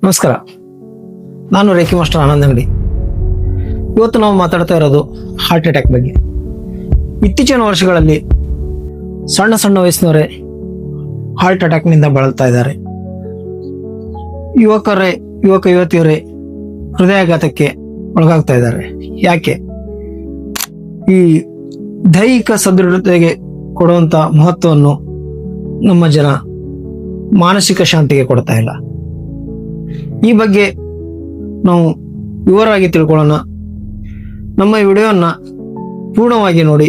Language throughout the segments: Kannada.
ನಮಸ್ಕಾರ. ನಾನು ರೇಖಿ ಮಾಸ್ಟರ್ ಆನಂದ್ ಅಂಗಡಿ. ಇವತ್ತು ನಾವು ಮಾತಾಡ್ತಾ ಇರೋದು ಹಾರ್ಟ್ ಅಟ್ಯಾಕ್ ಬಗ್ಗೆ. ಇತ್ತೀಚಿನ ವರ್ಷಗಳಲ್ಲಿ ಸಣ್ಣ ಸಣ್ಣ ವಯಸ್ಸಿನವರೇ ಹಾರ್ಟ್ ಅಟ್ಯಾಕ್ನಿಂದ ಬಳಲ್ತಾ ಇದ್ದಾರೆ. ಯುವಕ ಯುವತಿಯರೇ ಹೃದಯಾಘಾತಕ್ಕೆ ಒಳಗಾಗ್ತಾ ಇದ್ದಾರೆ. ಯಾಕೆ? ಈ ದೈಹಿಕ ಸದೃಢತೆಗೆ ಕೊಡುವಂತ ಮಹತ್ವವನ್ನು ನಮ್ಮ ಜನ ಮಾನಸಿಕ ಶಾಂತಿಗೆ ಕೊಡ್ತಾ ಇಲ್ಲ. ಈ ಬಗ್ಗೆ ನಾವು ವಿವರವಾಗಿ ತಿಳ್ಕೊಳ್ಳೋಣ. ನಮ್ಮ ಈ ವಿಡಿಯೋನ ಪೂರ್ಣವಾಗಿ ನೋಡಿ.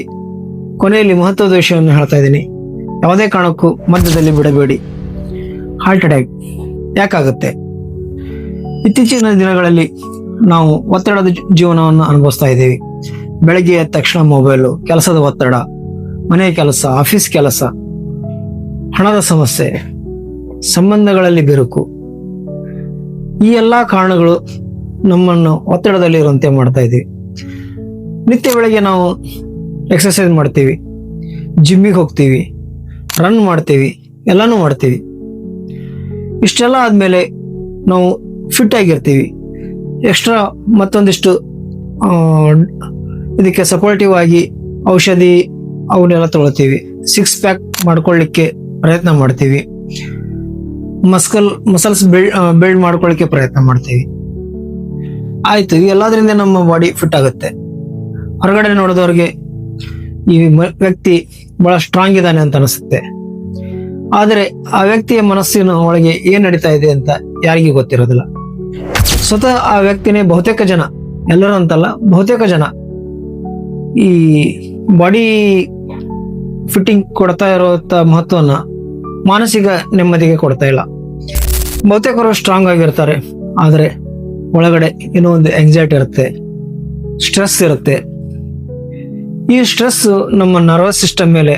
ಕೊನೆಯಲ್ಲಿ ಮಹತ್ವದ ವಿಷಯವನ್ನು ಹೇಳ್ತಾ ಇದ್ದೀನಿ, ಯಾವುದೇ ಕಾರಣಕ್ಕೂ ಮಧ್ಯದಲ್ಲಿ ಬಿಡಬೇಡಿ. ಹಾರ್ಟ್ ಅಟ್ಯಾಕ್ ಯಾಕಾಗುತ್ತೆ? ಇತ್ತೀಚಿನ ದಿನಗಳಲ್ಲಿ ನಾವು ಒತ್ತಡದ ಜೀವನವನ್ನು ಅನುಭವಿಸ್ತಾ ಇದ್ದೀವಿ. ಬೆಳಗ್ಗೆ ಎದ್ದ ತಕ್ಷಣ ಮೊಬೈಲು, ಕೆಲಸದ ಒತ್ತಡ, ಮನೆ ಕೆಲಸ, ಆಫೀಸ್ ಕೆಲಸ, ಹಣದ ಸಮಸ್ಯೆ, ಸಂಬಂಧಗಳಲ್ಲಿ ಬಿರುಕು, ಈ ಎಲ್ಲಾ ಕಾರಣಗಳು ನಮ್ಮನ್ನು ಒತ್ತಡದಲ್ಲಿ ಇರುವಂತೆ ಮಾಡ್ತಾ ಇದ್ದೀವಿ. ನಿತ್ಯ ಬೆಳಗ್ಗೆ ನಾವು ಎಕ್ಸರ್ಸೈಸ್ ಮಾಡ್ತೀವಿ, ಜಿಮ್ಮಿಗೆ ಹೋಗ್ತೀವಿ, ರನ್ ಮಾಡ್ತೀವಿ, ಎಲ್ಲಾನು ಮಾಡ್ತೀವಿ. ಇಷ್ಟೆಲ್ಲ ಆದ್ಮೇಲೆ ನಾವು ಫಿಟ್ ಆಗಿರ್ತೀವಿ. ಎಕ್ಸ್ಟ್ರಾ ಮತ್ತೊಂದಿಷ್ಟು ಇದಕ್ಕೆ ಸಪೋರ್ಟಿವ್ ಆಗಿ ಔಷಧಿ ಅವನ್ನೆಲ್ಲ ತಗೊಳ್ತೀವಿ. 6 ಪ್ಯಾಕ್ ಮಾಡ್ಕೊಳ್ಳಿಕ್ಕೆ ಪ್ರಯತ್ನ ಮಾಡ್ತೀವಿ. ಮಸಲ್ಸ್ ಬಿಲ್ಡ್ ಮಾಡ್ಕೊಳ್ಳಿಕ್ಕೆ ಪ್ರಯತ್ನ ಮಾಡ್ತೀವಿ. ಆಯ್ತು, ಎಲ್ಲದರಿಂದ ನಮ್ಮ ಬಾಡಿ ಫಿಟ್ ಆಗುತ್ತೆ. ಹೊರಗಡೆ ನೋಡಿದವ್ರಿಗೆ ಈ ವ್ಯಕ್ತಿ ಬಹಳ ಸ್ಟ್ರಾಂಗ್ ಇದ್ದಾನೆ ಅಂತ ಅನಿಸುತ್ತೆ. ಆದರೆ ಆ ವ್ಯಕ್ತಿಯ ಮನಸ್ಸಿನ ಒಳಗೆ ಏನ್ ನಡೀತಾ ಇದೆ ಅಂತ ಯಾರಿಗೂ ಗೊತ್ತಿರೋದಿಲ್ಲ. ಸ್ವತಃ ಆ ವ್ಯಕ್ತಿನೇ ಬಹುತೇಕ ಜನ, ಎಲ್ಲರೂ ಅಂತಲ್ಲ, ಬಹುತೇಕ ಜನ ಈ ಬಾಡಿ ಫಿಟ್ಟಿಂಗ್ ಕೊಡ್ತಾ ಇರುವಂತ ಮಹತ್ವನ ಮಾನಸಿಕ ನೆಮ್ಮದಿಗೆ ಕೊಡ್ತಾ ಇಲ್ಲ. ಬಹುತೇಕರು ಸ್ಟ್ರಾಂಗ್ ಆಗಿರ್ತಾರೆ, ಆದರೆ ಒಳಗಡೆ ಏನೋ ಒಂದು ಎಂಗ್ಸೈಟಿ ಇರುತ್ತೆ, ಸ್ಟ್ರೆಸ್ ಇರುತ್ತೆ. ಈ ಸ್ಟ್ರೆಸ್ ನಮ್ಮ ನರ್ವಸ್ ಸಿಸ್ಟಮ್ ಮೇಲೆ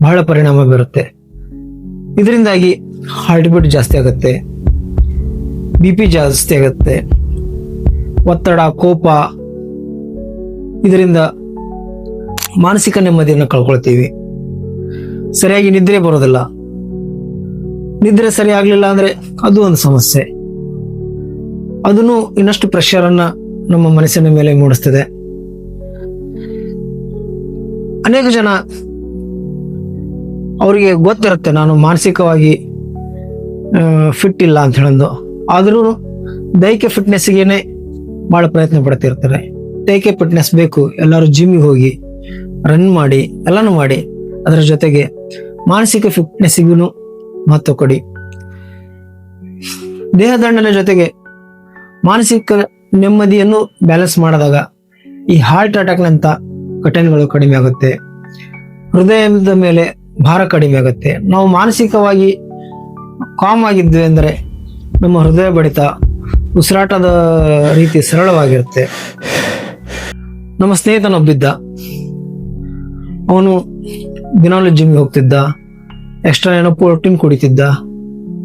ಬಹಳ ಪರಿಣಾಮ ಬೀರುತ್ತೆ. ಇದರಿಂದಾಗಿ ಹಾರ್ಟ್ ಬೀಟ್ ಜಾಸ್ತಿ ಆಗುತ್ತೆ, BP ಜಾಸ್ತಿ ಆಗುತ್ತೆ, ಒತ್ತಡ, ಕೋಪ, ಇದರಿಂದ ಮಾನಸಿಕ ನೆಮ್ಮದಿಯನ್ನು ಕಳ್ಕೊಳ್ತೀವಿ. ಸರಿಯಾಗಿ ನಿದ್ರೆ ಬರೋದಿಲ್ಲ. ನಿದ್ರೆ ಸರಿ ಆಗ್ಲಿಲ್ಲ ಅಂದ್ರೆ ಅದು ಒಂದು ಸಮಸ್ಯೆ. ಅದನ್ನು ಇನ್ನಷ್ಟು ಪ್ರೆಷರ್ ಅನ್ನ ನಮ್ಮ ಮನಸ್ಸಿನ ಮೇಲೆ ಮೂಡಿಸ್ತದೆ. ಅನೇಕ ಜನ ಅವರಿಗೆ ಗೊತ್ತಿರುತ್ತೆ ನಾನು ಮಾನಸಿಕವಾಗಿ ಫಿಟ್ ಇಲ್ಲ ಅಂತ ಹೇಳೋದು, ಆದ್ರೂ ದೈಹಿಕ ಫಿಟ್ನೆಸ್ಗೇನೆ ಬಹಳ ಪ್ರಯತ್ನ ಪಡ್ತಿರ್ತಾರೆ. ದೈಹಿಕ ಫಿಟ್ನೆಸ್ ಬೇಕು, ಎಲ್ಲರೂ ಜಿಮ್ಮಿಗೆ ಹೋಗಿ ರನ್ ಮಾಡಿ ಎಲ್ಲಾನು ಮಾಡಿ. ಅದರ ಜೊತೆಗೆ ಮಾನಸಿಕ ಫಿಟ್ನೆಸ್ಗೂ ಮಹತ್ವ ಕೊಡಿ. ದೇಹದಂಡನೆ ಜೊತೆಗೆ ಮಾನಸಿಕ ನೆಮ್ಮದಿಯನ್ನು ಬ್ಯಾಲೆನ್ಸ್ ಮಾಡಿದಾಗ ಈ ಹಾರ್ಟ್ ಅಟ್ಯಾಕ್ ನಂತ ಘಟನೆಗಳು ಕಡಿಮೆ ಆಗುತ್ತೆ. ಹೃದಯದ ಮೇಲೆ ಭಾರ ಕಡಿಮೆ ಆಗುತ್ತೆ. ನಾವು ಮಾನಸಿಕವಾಗಿ ಕಾಮ್ ಆಗಿದ್ವಿ ಅಂದ್ರೆ ನಮ್ಮ ಹೃದಯ ಬಡಿತ, ಉಸಿರಾಟದ ರೀತಿ ಸರಳವಾಗಿರುತ್ತೆ. ನಮ್ಮ ಸ್ನೇಹಿತನೊಬ್ಬಿದ್ದ, ಅವನು ದಿನಾಲು ಜಿಮ್ಗೆ ಹೋಗ್ತಿದ್ದ, ಎಕ್ಸ್ಟ್ರಾ ಏನೋ ಪ್ರೋಟೀನ್ ಕುಡಿತಿದ್ದ,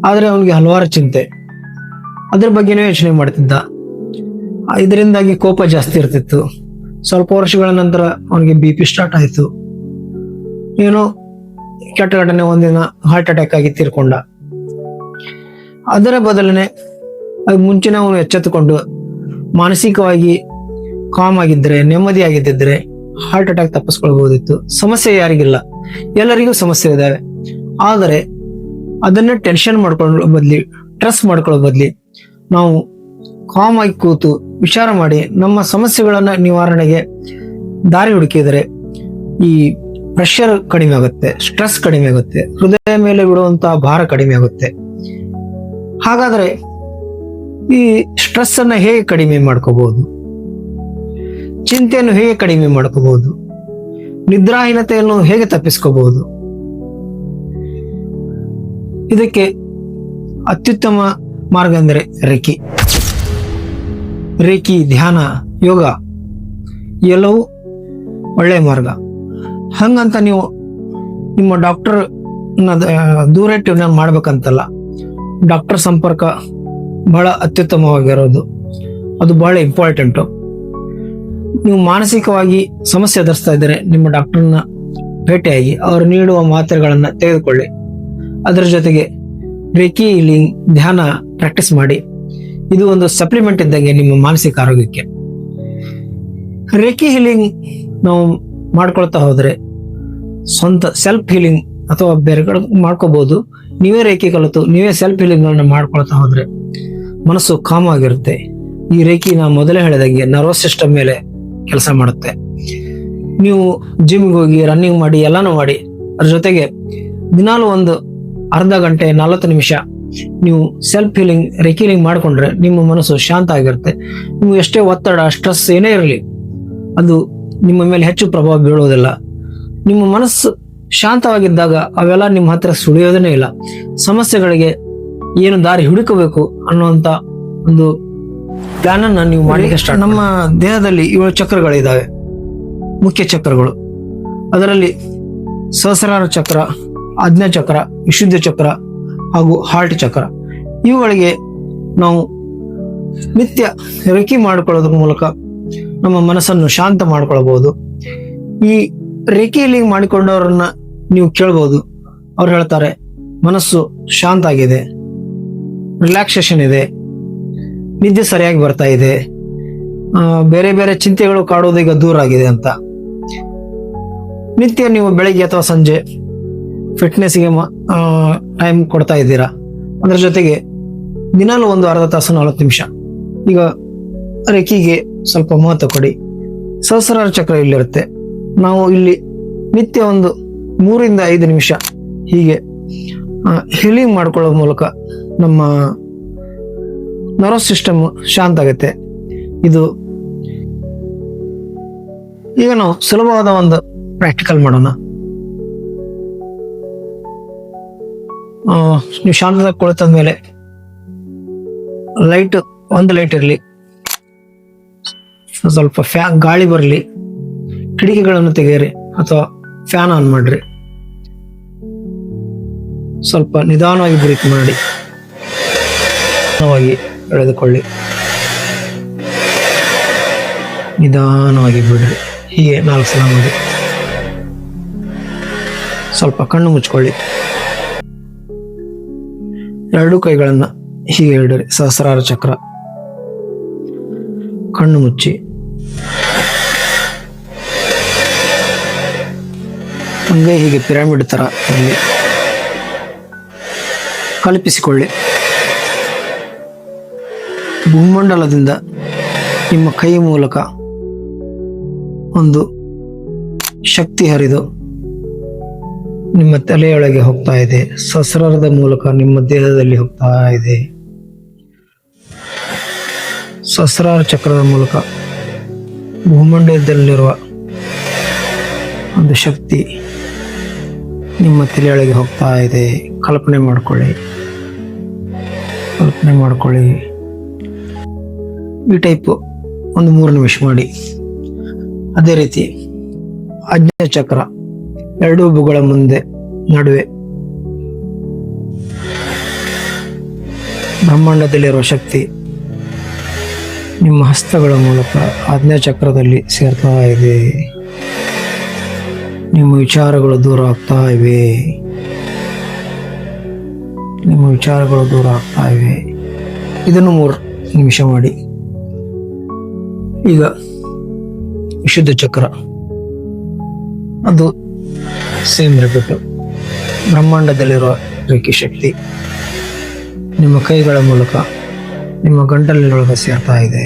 ಆದರೆ ಅವನಿಗೆ ಹಲವಾರು ಚಿಂತೆ, ಅದ್ರ ಬಗ್ಗೆನೇ ಯೋಚನೆ ಮಾಡ್ತಿದ್ದ. ಇದರಿಂದಾಗಿ ಕೋಪ ಜಾಸ್ತಿ ಇರ್ತಿತ್ತು. ಸ್ವಲ್ಪ ವರ್ಷಗಳ ನಂತರ ಅವನಿಗೆ BP ಸ್ಟಾರ್ಟ್ ಆಯಿತು. ಏನೋ ಕೆಟ್ಟ ಘಟನೆ, ಒಂದಿನ ಹಾರ್ಟ್ ಅಟ್ಯಾಕ್ ಆಗಿ ತೀರ್ಕೊಂಡ. ಅದರ ಬದಲನೆ ಅದು ಮುಂಚೆನೇ ಅವನು ಎಚ್ಚೆತ್ತುಕೊಂಡು ಮಾನಸಿಕವಾಗಿ ಕಾಮ್ ಆಗಿದ್ರೆ, ನೆಮ್ಮದಿಯಾಗಿದ್ದಿದ್ರೆ ಹಾರ್ಟ್ ಅಟ್ಯಾಕ್ ತಪ್ಪಿಸ್ಕೊಳ್ಬಹುದಿತ್ತು. ಸಮಸ್ಯೆ ಯಾರಿಗಿಲ್ಲ, ಎಲ್ಲರಿಗೂ ಸಮಸ್ಯೆ ಇದಾವೆ. ಆದರೆ ಅದನ್ನ ಟೆನ್ಷನ್ ಮಾಡ್ಕೊಳ್ಳೋ ಬದ್ಲಿ, ಸ್ಟ್ರೆಸ್ ಮಾಡ್ಕೊಳ್ಳೋ ಬದ್ಲಿ ನಾವು ಕಾಮ್ ಆಗಿ ಕೂತು ವಿಚಾರ ಮಾಡಿ ನಮ್ಮ ಸಮಸ್ಯೆಗಳನ್ನ ನಿವಾರಣೆಗೆ ದಾರಿ ಹುಡುಕಿದರೆ ಈ ಪ್ರೆಷರ್ ಕಡಿಮೆ ಆಗುತ್ತೆ, ಸ್ಟ್ರೆಸ್ ಕಡಿಮೆ ಆಗುತ್ತೆ, ಹೃದಯ ಮೇಲೆ ಬಿಡುವಂತಹ ಭಾರ ಕಡಿಮೆ ಆಗುತ್ತೆ. ಹಾಗಾದ್ರೆ ಈ ಸ್ಟ್ರೆಸ್ ಅನ್ನ ಹೇಗೆ ಕಡಿಮೆ ಮಾಡ್ಕೋಬಹುದು? ಚಿಂತೆಯನ್ನು ಹೇಗೆ ಕಡಿಮೆ ಮಾಡ್ಕೋಬಹುದು? ನಿದ್ರಾಹೀನತೆಯನ್ನು ಹೇಗೆ ತಪ್ಪಿಸ್ಕೋಬಹುದು? ಇದಕ್ಕೆ ಅತ್ಯುತ್ತಮ ಮಾರ್ಗ ಅಂದರೆ ರೇಖಿ, ಧ್ಯಾನ, ಯೋಗ ಎಲ್ಲವೂ ಒಳ್ಳೆಯ ಮಾರ್ಗ. ಹಂಗಂತ ನೀವು ನಿಮ್ಮ ಡಾಕ್ಟರ್ ದೂರ ಇಟ್ಟು ಮಾಡ್ಬೇಕಂತಲ್ಲ. ಡಾಕ್ಟರ್ ಸಂಪರ್ಕ ಬಹಳ ಅತ್ಯುತ್ತಮವಾಗಿರೋದು, ಅದು ಬಹಳ ಇಂಪಾರ್ಟೆಂಟು. ನೀವು ಮಾನಸಿಕವಾಗಿ ಸಮಸ್ಯೆ ಎದುರಿಸ್ತಾ ಇದ್ದರೆ ನಿಮ್ಮ ಡಾಕ್ಟರ್ನ ಭೇಟಿಯಾಗಿ ಅವರು ನೀಡುವ ಮಾತ್ರೆಗಳನ್ನ ತೆಗೆದುಕೊಳ್ಳಿ. ಅದರ ಜೊತೆಗೆ ರೇಖಿ, ಧ್ಯಾನ ಪ್ರಾಕ್ಟೀಸ್ ಮಾಡಿ. ಇದು ಒಂದು ಸಪ್ಲಿಮೆಂಟ್ ಇದ್ದಂಗೆ ನಿಮ್ಮ ಮಾನಸಿಕ ಆರೋಗ್ಯಕ್ಕೆ. ರೇಖಿ ಹೀಲಿಂಗ್ ನಾವು ಮಾಡ್ಕೊಳ್ತಾ ಹೋದ್ರೆ ಸ್ವಂತ ಸೆಲ್ಫ್ ಹೀಲಿಂಗ್ ಅಥವಾ ಬೇರೆ ಕಡೆ ಮಾಡ್ಕೋಬಹುದು. ನೀವೇ ರೇಖಿ ಕಲಿತು ನೀವೇ ಸೆಲ್ಫ್ ಹೀಲಿಂಗ್ ಗಳನ್ನ ಮಾಡ್ಕೊಳ್ತಾ ಹೋದ್ರೆ ಮನಸ್ಸು ಕಾಮ್ ಆಗಿರುತ್ತೆ. ಈ ರೇಖಿ ನಾ ಮೊದಲೇ ಹೇಳಿದಂಗೆ ನರ್ವಸ್ ಸಿಸ್ಟಮ್ ಮೇಲೆ ಕೆಲಸ ಮಾಡುತ್ತೆ. ನೀವು ಜಿಮ್ಗೆ ಹೋಗಿ ರನ್ನಿಂಗ್ ಮಾಡಿ ಎಲ್ಲಾನು ಮಾಡಿ ಅದ್ರ ಜೊತೆಗೆ ದಿನಾಲು ಒಂದು ಅರ್ಧ ಗಂಟೆ 40 ನಿಮಿಷ ನೀವು ಸೆಲ್ಫ್ ಹೀಲಿಂಗ್ ರೇಖಿ ಹೀಲಿಂಗ್ ಮಾಡ್ಕೊಂಡ್ರೆ ನಿಮ್ಮ ಮನಸ್ಸು ಶಾಂತ ಆಗಿರುತ್ತೆ. ನೀವು ಎಷ್ಟೇ ಒತ್ತಡ ಸ್ಟ್ರೆಸ್ ಏನೇ ಇರಲಿ ಅದು ನಿಮ್ಮ ಮೇಲೆ ಹೆಚ್ಚು ಪ್ರಭಾವ ಬೀಳೋದಿಲ್ಲ. ನಿಮ್ಮ ಮನಸ್ಸು ಶಾಂತವಾಗಿದ್ದಾಗ ಅವೆಲ್ಲ ನಿಮ್ಮ ಹತ್ರ ಸುಳಿಯೋದನೇ ಇಲ್ಲ. ಸಮಸ್ಯೆಗಳಿಗೆ ಏನು ದಾರಿ ಹುಡುಕಬೇಕು ಅನ್ನುವಂತ ಒಂದು ಪ್ಲಾನ್ ಅನ್ನ ನೀವು ಮಾಡಲಿಕ್ಕೆ ಸ್ಟಾರ್ಟ್. ನಮ್ಮ ದೇಹದಲ್ಲಿ 7 ಚಕ್ರಗಳಿದ್ದಾವೆ, ಮುಖ್ಯ ಚಕ್ರಗಳು. ಅದರಲ್ಲಿ ಸಹಸ್ರಾರ ಚಕ್ರ, ಆಜ್ಞಾ ಚಕ್ರ, ವಿಶುದ್ಧ ಚಕ್ರ ಹಾಗೂ ಹಾರ್ಟ್ ಚಕ್ರ. ಇವುಗಳಿಗೆ ನಾವು ನಿತ್ಯ ರೇಖಿ ಮಾಡಿಕೊಳ್ಳೋದ್ರ ಮೂಲಕ ನಮ್ಮ ಮನಸ್ಸನ್ನು ಶಾಂತ ಮಾಡ್ಕೊಳ್ಬಹುದು. ಈ ರೇಖಿಯಲ್ಲಿ ಮಾಡಿಕೊಂಡವರನ್ನ ನೀವು ಕೇಳ್ಬೋದು. ಅವ್ರು ಹೇಳ್ತಾರೆ ಮನಸ್ಸು ಶಾಂತ ಆಗಿದೆ, ರಿಲ್ಯಾಕ್ಸೇಷನ್ ಇದೆ, ನಿದ್ದೆ ಸರಿಯಾಗಿ ಬರ್ತಾ ಇದೆ, ಬೇರೆ ಬೇರೆ ಚಿಂತೆಗಳು ಕಾಡೋದು ಈಗ ದೂರ ಆಗಿದೆ ಅಂತ. ನಿತ್ಯ ನೀವು ಬೆಳಿಗ್ಗೆ ಅಥವಾ ಸಂಜೆ ಫಿಟ್ನೆಸ್ಗೆ ಟೈಮ್ ಕೊಡ್ತಾ ಇದ್ದೀರಾ. ಅದರ ಜೊತೆಗೆ ದಿನಾಲು ಒಂದು ಅರ್ಧ ತಾಸು 40 ನಿಮಿಷ ಈಗ ರೇಖಿಗೆ ಸ್ವಲ್ಪ ಮಹತ್ವ ಕೊಡಿ. ಸಹಸ್ರಾರ ಚಕ್ರ ಇಲ್ಲಿರುತ್ತೆ. ನಾವು ಇಲ್ಲಿ ನಿತ್ಯ ಒಂದು 3 ರಿಂದ 5 ನಿಮಿಷ ಹೀಗೆ ಹೀಲಿಂಗ್ ಮಾಡ್ಕೊಳ್ಳೋ ಮೂಲಕ ನಮ್ಮ ನರ್ವಸ್ ಸಿಸ್ಟಮ್ ಶಾಂತ ಆಗುತ್ತೆ. ಇದು ಈಗ ನಾವು ಸುಲಭವಾದ ಒಂದು ಪ್ರಾಕ್ಟಿಕಲ್ ಮಾಡೋಣ. ನೀವು ಶಾಂತದ ಕುಳಿತದ ಮೇಲೆ ಒಂದು ಲೈಟ್ ಇರಲಿ, ಸ್ವಲ್ಪ ಗಾಳಿ ಬರಲಿ, ಕಿಟಕಿಗಳನ್ನು ತೆಗೆಯಿರಿ ಅಥವಾ ಫ್ಯಾನ್ ಆನ್ ಮಾಡ್ರಿ. ಸ್ವಲ್ಪ ನಿಧಾನವಾಗಿ ಬ್ರೀತ್ ಮಾಡಿ, ನಿಧಾನವಾಗಿ ಎಳೆದುಕೊಳ್ಳಿ, ನಿಧಾನವಾಗಿ ಬಿಡ್ರಿ. ಹೀಗೆ 4 ಸಲ ಮಾಡಿ. ಸ್ವಲ್ಪ ಕಣ್ಣು ಮುಚ್ಕೊಳ್ಳಿ. 2 ಕೈಗಳನ್ನ ಹೀಗೆ ಇಡ್ರಿ. ಸಹಸ್ರಾರ ಚಕ್ರ, ಕಣ್ಣು ಮುಚ್ಚಿ ಹಂಗೆ ಹೀಗೆ ಪಿರಮಿಡ್ ತರ ಇಲ್ಲಿ ಕಲ್ಪಿಸಿಕೊಳ್ಳಿ. ಭೂಮಂಡಲದಿಂದ ನಿಮ್ಮ ಕೈ ಮೂಲಕ ಒಂದು ಶಕ್ತಿ ಹರಿದು ನಿಮ್ಮ ತಲೆಯೊಳಗೆ ಹೋಗ್ತಾ ಇದೆ. ಸಹಸ್ರಾರದ ಮೂಲಕ ನಿಮ್ಮ ದೇಹದಲ್ಲಿ ಹೋಗ್ತಾ ಇದೆ. ಸಹಸ್ರಾರ ಚಕ್ರದ ಮೂಲಕ ಭೂಮಂಡಲದಲ್ಲಿರುವ ಒಂದು ಶಕ್ತಿ ನಿಮ್ಮ ತಲೆಯೊಳಗೆ ಹೋಗ್ತಾ ಇದೆ. ಕಲ್ಪನೆ ಮಾಡ್ಕೊಳ್ಳಿ. ಈ ಟೈಪ್ ಒಂದು 3 ನಿಮಿಷ ಮಾಡಿ. ಅದೇ ರೀತಿ ಆಜ್ಞಾ ಚಕ್ರ 2 ಭುಜಗಳ ಮುಂದೆ ನಡುವೆ ಬ್ರಹ್ಮಾಂಡದಲ್ಲಿರುವ ಶಕ್ತಿ ನಿಮ್ಮ ಹಸ್ತಗಳ ಮೂಲಕ ಆಜ್ಞಾ ಚಕ್ರದಲ್ಲಿ ಸೇರ್ತಾ ಇದೆ. ನಿಮ್ಮ ವಿಚಾರಗಳು ದೂರ ಆಗ್ತಾ ಇವೆ. ಇದನ್ನು 3 ನಿಮಿಷ ಮಾಡಿ. ಈಗ ವಿಶುದ್ಧ ಚಕ್ರ, ಅದು ಸೇಮ್ ರಿಪೀಟ್. ಬ್ರಹ್ಮಾಂಡದಲ್ಲಿರುವ ರೇಖಿ ಶಕ್ತಿ ನಿಮ್ಮ ಕೈಗಳ ಮೂಲಕ ನಿಮ್ಮ ಗಂಟಲಿನೊಳಗೆ ಸೇರ್ತಾ ಇದೆ.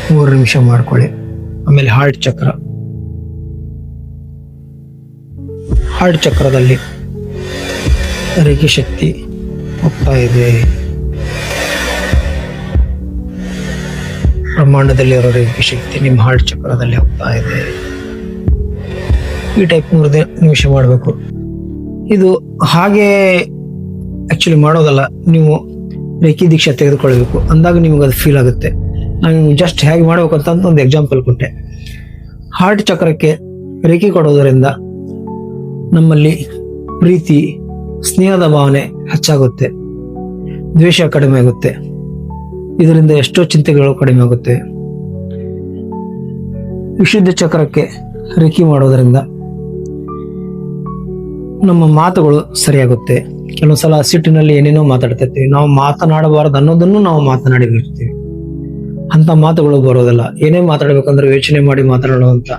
3 ನಿಮಿಷ ಮಾಡ್ಕೊಳ್ಳಿ. ಆಮೇಲೆ ಹಾರ್ಟ್ ಚಕ್ರದಲ್ಲಿ ರೇಖಿ ಶಕ್ತಿ ಹೋಗ್ತಾ ಇದೆ. ಬ್ರಹ್ಮಾಂಡದಲ್ಲಿರೋ ರೇಖಿ ಶಕ್ತಿ ನಿಮ್ಮ ಹಾರ್ಟ್ ಚಕ್ರದಲ್ಲಿ ಹೋಗ್ತಾ ಇದೆ. ಈ ಟೈಪ್ 3 ನಿಮಿಷ ಮಾಡಬೇಕು. ಇದು ಹಾಗೆ ಆಕ್ಚುಲಿ ಮಾಡೋದಲ್ಲ, ನೀವು ರೇಖಿ ದೀಕ್ಷೆ ತೆಗೆದುಕೊಳ್ಬೇಕು. ಅಂದಾಗ ನಿಮಗೆ ಅದು ಫೀಲ್ ಆಗುತ್ತೆ. ನಾನು ಜಸ್ಟ್ ಹೇಗೆ ಮಾಡ್ಬೇಕು ಅಂತ ಒಂದು ಎಕ್ಸಾಂಪಲ್ ಕೊಟ್ಟೆ. ಹಾರ್ಟ್ ಚಕ್ರಕ್ಕೆ ರೇಖಿ ಕೊಡೋದರಿಂದ ನಮ್ಮಲ್ಲಿ ಪ್ರೀತಿ, ಸ್ನೇಹದ ಭಾವನೆ ಹೆಚ್ಚಾಗುತ್ತೆ, ದ್ವೇಷ ಕಡಿಮೆ ಆಗುತ್ತೆ. ಇದರಿಂದ ಎಷ್ಟೋ ಚಿಂತೆಗಳು ಕಡಿಮೆ ಆಗುತ್ತೆ. ವಿಶುದ್ಧ ಚಕ್ರಕ್ಕೆ ರೇಖಿ ಮಾಡೋದರಿಂದ ನಮ್ಮ ಮಾತುಗಳು ಸರಿಯಾಗುತ್ತೆ. ಕೆಲವೊಂದ್ಸಲ ಸಿಟ್ಟಿನಲ್ಲಿ ಏನೇನೋ ಮಾತಾಡ್ತಿರ್ತೀವಿ, ನಾವು ಮಾತನಾಡಬಾರದು ಅನ್ನೋದನ್ನು ನಾವು ಮಾತನಾಡಿ ಬಿಡ್ತೀವಿ. ಅಂತ ಮಾತುಗಳು ಬರೋದಿಲ್ಲ. ಏನೇ ಮಾತಾಡ್ಬೇಕಂದ್ರೆ ಯೋಚನೆ ಮಾಡಿ ಮಾತನಾಡುವಂತ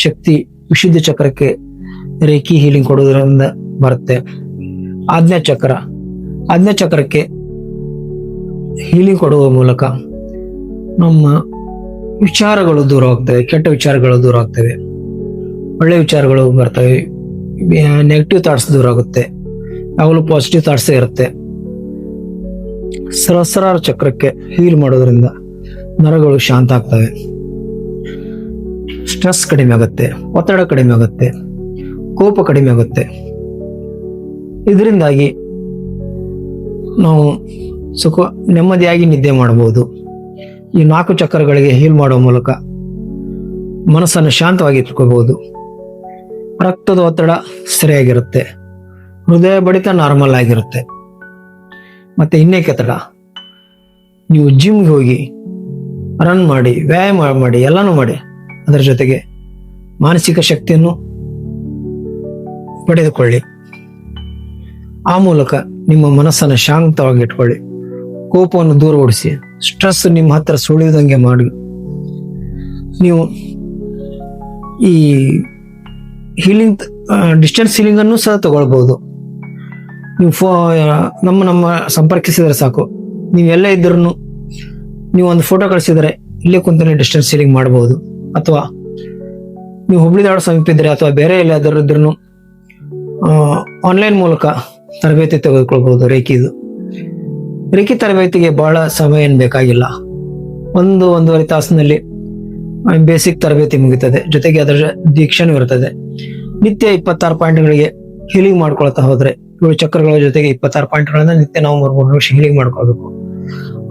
ಶಕ್ತಿ ವಿಶುದ್ಧ ಚಕ್ರಕ್ಕೆ ರೇಖಿ ಹೀಲಿಂಗ್ ಕೊಡೋದ್ರಿಂದ ಬರುತ್ತೆ. ಆಜ್ಞಾ ಚಕ್ರಕ್ಕೆ ಹೀಲಿಂಗ್ ಕೊಡುವ ಮೂಲಕ ನಮ್ಮ ವಿಚಾರಗಳು ದೂರ ಆಗ್ತವೆ, ಕೆಟ್ಟ ವಿಚಾರಗಳು ದೂರ ಆಗ್ತವೆ, ಒಳ್ಳೆ ವಿಚಾರಗಳು ಬರ್ತವೆ, ನೆಗೆಟಿವ್ ಥಾಟ್ಸ್ ದೂರ ಆಗುತ್ತೆ, ಯಾವಾಗಲೂ ಪಾಸಿಟಿವ್ ಥಾಟ್ಸ್ ಇರುತ್ತೆ. ಸಹಸ್ರಾರ ಚಕ್ರಕ್ಕೆ ಹೀಲ್ ಮಾಡೋದ್ರಿಂದ ನರಗಳು ಶಾಂತ ಆಗ್ತವೆ, ಸ್ಟ್ರೆಸ್ ಕಡಿಮೆ ಆಗುತ್ತೆ, ಒತ್ತಡ ಕಡಿಮೆ ಆಗುತ್ತೆ, ಕೋಪ ಕಡಿಮೆ ಆಗುತ್ತೆ. ಇದರಿಂದಾಗಿ ನಾವು ನೆಮ್ಮದಿಯಾಗಿ ನಿದ್ದೆ ಮಾಡಬಹುದು. ಈ 4 ಚಕ್ರಗಳಿಗೆ ಹೀಲ್ ಮಾಡುವ ಮೂಲಕ ಮನಸ್ಸನ್ನು ಶಾಂತವಾಗಿ ಇಟ್ಕೋಬಹುದು. ರಕ್ತದ ಒತ್ತಡ ಸರಿಯಾಗಿರುತ್ತೆ, ಹೃದಯ ಬಡಿತ ನಾರ್ಮಲ್ ಆಗಿರುತ್ತೆ. ಮತ್ತೆ ಇನ್ನೇಕೆ ತಡ, ನೀವು ಜಿಮ್ಗೆ ಹೋಗಿ ರನ್ ಮಾಡಿ, ವ್ಯಾಯಾಮ ಮಾಡಿ, ಎಲ್ಲಾನು ಮಾಡಿ, ಅದರ ಜೊತೆಗೆ ಮಾನಸಿಕ ಶಕ್ತಿಯನ್ನು ಪಡೆದುಕೊಳ್ಳಿ. ಆ ಮೂಲಕ ನಿಮ್ಮ ಮನಸ್ಸನ್ನು ಶಾಂತವಾಗಿ ಇಟ್ಕೊಳ್ಳಿ, ಕೋಪವನ್ನು ದೂರ ಓಡಿಸಿ, ಸ್ಟ್ರೆಸ್ ನಿಮ್ಮ ಹತ್ರ ಸುಳಿದಂಗೆ ಮಾಡಿ. ನೀವು ಈ ಹೀಲಿಂಗ್ ಡಿಸ್ಟೆನ್ಸ್ ಹೀಲಿಂಗ್ ಅನ್ನು ಸಹ ತಗೊಳ್ಬಹುದು. ನೀವು ನಮ್ಮ ಸಂಪರ್ಕಿಸಿದರೆ ಸಾಕು. ನೀವು ಎಲ್ಲೇ ಇದ್ರೂ ನೀವು ಒಂದು ಫೋಟೋ ಕಳಿಸಿದರೆ ಇಲ್ಲೇ ಕುಂತನೇ ಡಿಸ್ಟೆನ್ಸ್ ಹೀಲಿಂಗ್ ಮಾಡಬಹುದು. ಅಥವಾ ನೀವು ಹುಬ್ಳಿ ಧಾರವಾಡ ಸಮೀಪ ಇದ್ರೆ ಅಥವಾ ಬೇರೆ ಎಲ್ಲಾದರೂ ಇದ್ರೂ ಆನ್ಲೈನ್ ಮೂಲಕ ತರಬೇತಿ ತೆಗೆದುಕೊಳ್ಬಹುದು. ರೇಖಿ ತರಬೇತಿಗೆ ಬಹಳ ಸಮಯ ಏನು ಬೇಕಾಗಿಲ್ಲ. 1-1.5 ತಾಸಿನಲ್ಲಿ ಬೇಸಿಕ್ ತರಬೇತಿ ಮುಗಿತದೆ. ಜೊತೆಗೆ ಅದರ ದೀಕ್ಷೆನೂ ಇರ್ತದೆ. ನಿತ್ಯ 26 ಪಾಯಿಂಟ್ಗಳಿಗೆ ಹೀಲಿಂಗ್ ಮಾಡ್ಕೊಳ್ತಾ ಹೋದ್ರೆ 7 ಚಕ್ರಗಳ ಜೊತೆಗೆ 26 ಪಾಯಿಂಟ್ಗಳನ್ನ ನಿತ್ಯ ನಾವು 3 ನಿಮಿಷ ಹೀಲಿಂಗ್ ಮಾಡ್ಕೊಳ್ಬೇಕು.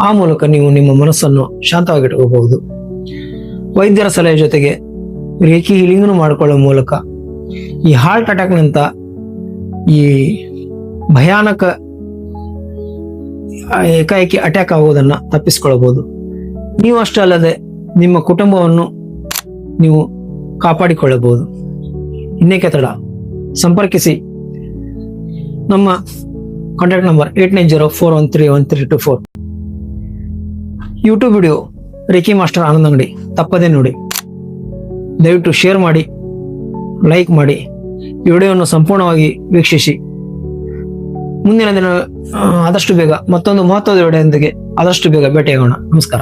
ಆ ಮೂಲಕ ನೀವು ನಿಮ್ಮ ಮನಸ್ಸನ್ನು ಶಾಂತವಾಗಿ ಇಟ್ಕೋಬಹುದು. ವೈದ್ಯರ ಸಲಹೆ ಜೊತೆಗೆ ರೇಖಿ ಹೀಲಿಂಗ್ನು ಮಾಡಿಕೊಳ್ಳುವ ಮೂಲಕ ಈ ಹಾರ್ಟ್ ಅಟ್ಯಾಕ್ ನಂತ ಈ ಭಯಾನಕ ಏಕಾಏಕಿ ಅಟ್ಯಾಕ್ ಆಗುವುದನ್ನ ತಪ್ಪಿಸಿಕೊಳ್ಳಬಹುದು. ನೀವು ಅಷ್ಟೇ ಅಲ್ಲದೆ ನಿಮ್ಮ ಕುಟುಂಬವನ್ನು ನೀವು ಕಾಪಾಡಿಕೊಳ್ಳಬಹುದು. ಇನ್ನೇಕೆ ತಡ, ಸಂಪರ್ಕಿಸಿ. ನಮ್ಮ contact number 8904131324. YouTube video reiki master Anand ಅಂಗಡಿ ತಪ್ಪದೇ ನೋಡಿ. ದಯವಿಟ್ಟು ಶೇರ್ ಮಾಡಿ, ಲೈಕ್ ಮಾಡಿ, ಈ ವಿಡಿಯೋವನ್ನು ಸಂಪೂರ್ಣವಾಗಿ ವೀಕ್ಷಿಸಿ. ಮುಂದಿನ ದಿನ ಆದಷ್ಟು ಬೇಗ ಮತ್ತೊಂದು ಮಹತ್ವದ ವಿಡಿಯೋದೊಂದಿಗೆ ಆದಷ್ಟು ಬೇಗ ಭೇಟಿಯಾಗೋಣ. ನಮಸ್ಕಾರ.